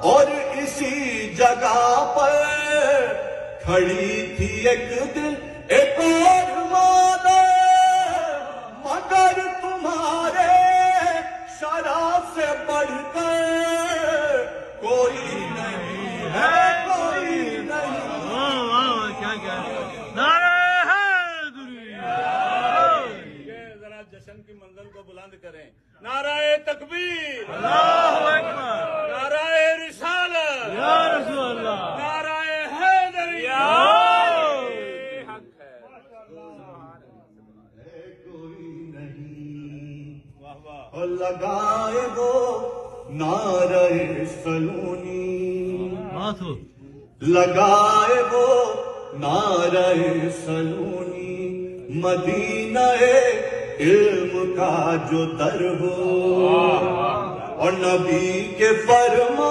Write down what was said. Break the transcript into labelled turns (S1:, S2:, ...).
S1: اور اسی جگہ پر کھڑی تھی ایک دن ایک اور مادر، مگر تمہارے شرف سے بڑھ کر کوئی نہیں ہے، کوئی نہیں۔
S2: کیا نعرہ حیدری!
S3: ذرا جشن کی منزل کو بلند کریں۔ نعرہ تکبیر،
S2: اللہ اکبر،
S3: نعرہ رسالت،
S2: یا رسول اللہ،
S3: نعرہ حیدری،
S2: یا
S3: حق ہے۔
S1: کوئی نہیں
S3: واہ واہ،
S1: اور لگائے وہ نعرہ سلونی،
S2: ماتھو
S1: لگائے وہ نعرہ سلونی، مدینہ علم کا جو در ہو اور نبی کے فرمان